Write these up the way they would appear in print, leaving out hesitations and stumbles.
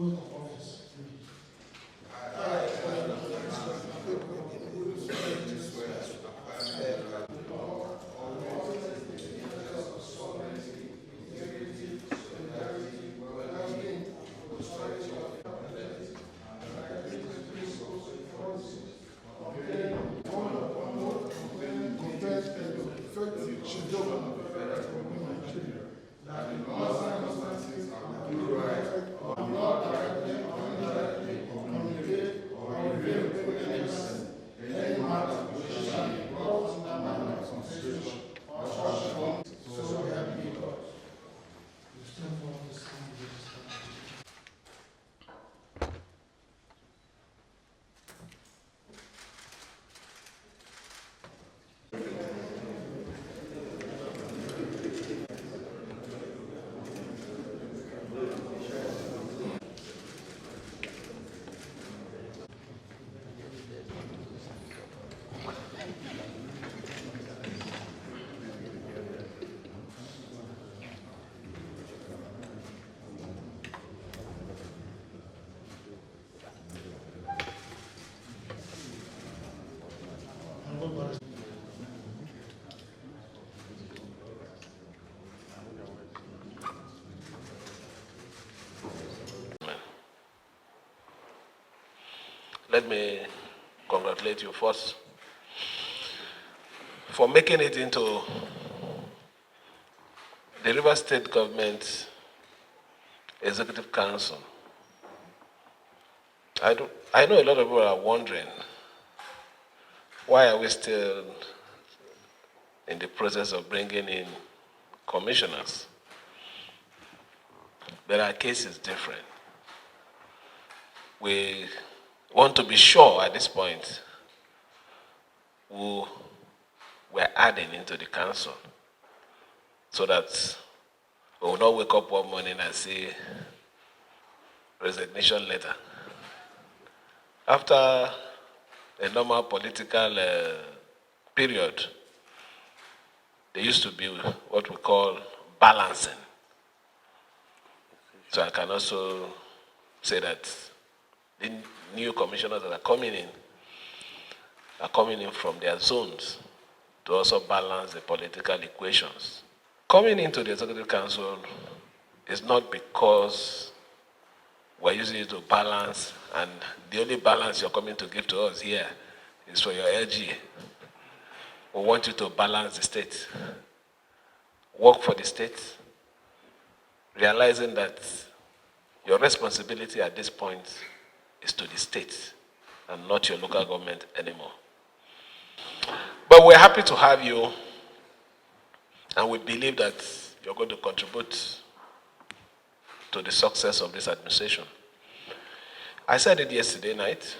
Oath of office, please. Let me congratulate you first for making it into the Rivers State Government Executive Council. I know a lot of people are wondering, why are we still in the process of bringing in commissioners? But our case is different. We want to be sure at this point who we're adding into the council, so that we will not wake up one morning and see resignation letter. After a normal political period, there used to be what we call balancing. So I can also say that the new commissioners that are coming in from their zones to also balance the political equations. Coming into the Executive Council is not because we're using it to balance, and the only balance you're coming to give to us here is for your LG. We want you to balance the state, work for the state, realizing that your responsibility at this point is to the state and not your local government anymore. But we're happy to have you, and we believe that you're going to contribute to the success of this administration. I said it yesterday night.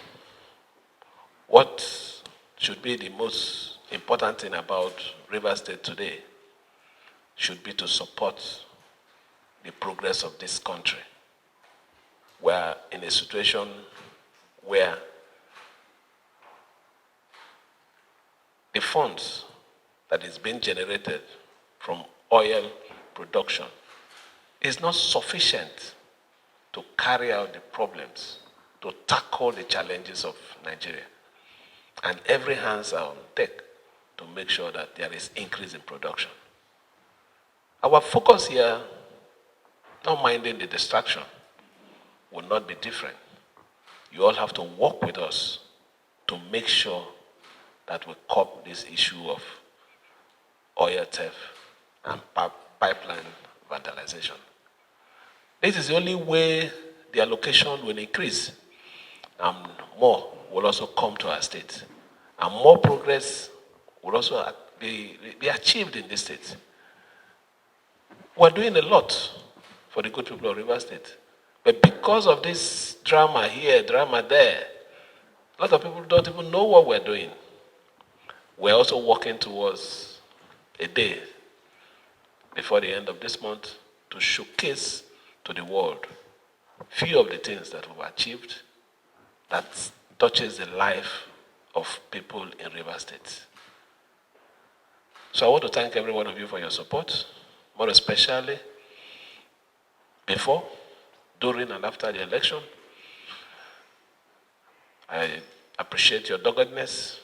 What should be the most important thing about Rivers State today should be to support the progress of this country. We're in a situation where the funds that is being generated from oil production is not sufficient to carry out the problems, to tackle the challenges of Nigeria. And every hands are on deck to make sure that there is increase in production. Our focus here, not minding the distraction, will not be different. You all have to work with us to make sure that we curb this issue of oil theft and pipeline vandalization. This is the only way the allocation will increase, and more will also come to our state, and more progress will also be achieved in this state. We're doing a lot for the good people of Rivers State, but because of this drama here, drama there, a lot of people don't even know what we're doing. We're also working towards a day before the end of this month to showcase to the world few of the things that we've achieved that touches the life of people in Rivers State. So I want to thank every one of you for your support, more especially before, during and after the election. I appreciate your doggedness,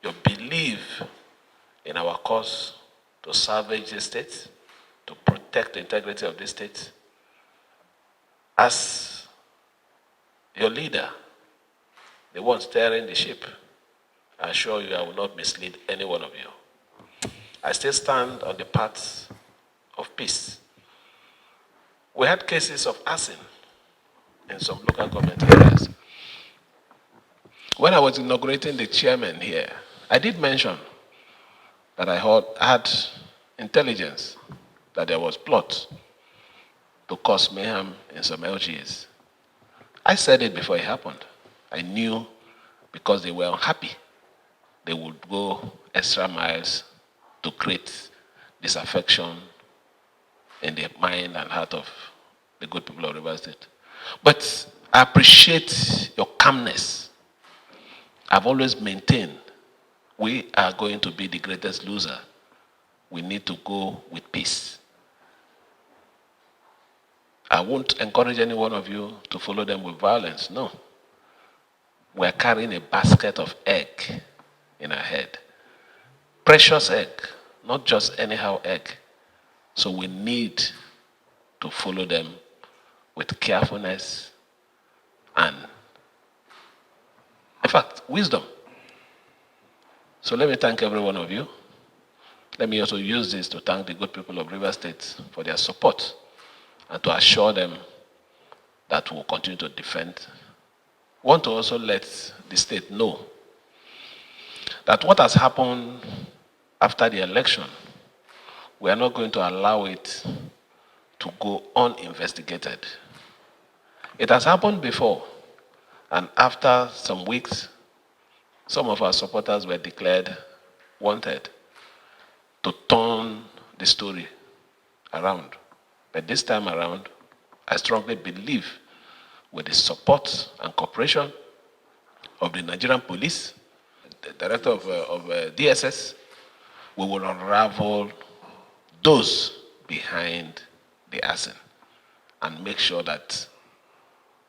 your belief in our cause to salvage the state, to protect the integrity of this state. As your leader, the one steering the ship, I assure you I will not mislead any one of you. I still stand on the path of peace. We had cases of arson in some local government areas. When I was inaugurating the chairman here, I did mention that I had intelligence that there was plot to cause mayhem in some LGs. I said it before it happened. I knew because they were unhappy, they would go extra miles to create disaffection in the mind and heart of the good people of Rivers State. But I appreciate your calmness. I've always maintained we are going to be the greatest loser. We need to go with peace. I won't encourage any one of you to follow them with violence. No. We're carrying a basket of egg in our head. Precious egg, not just anyhow egg. So we need to follow them with carefulness and, in fact, wisdom. So let me thank every one of you. Let me also use this to thank the good people of Rivers State for their support and to assure them that we'll continue to defend. I want to also let the state know that what has happened after the election, we are not going to allow it to go uninvestigated. It has happened before, and after some weeks, some of our supporters were declared wanted to turn the story around. But this time around, I strongly believe with the support and cooperation of the Nigerian police, the director of DSS, we will unravel those behind the arson and make sure that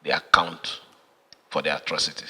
they account for the atrocity.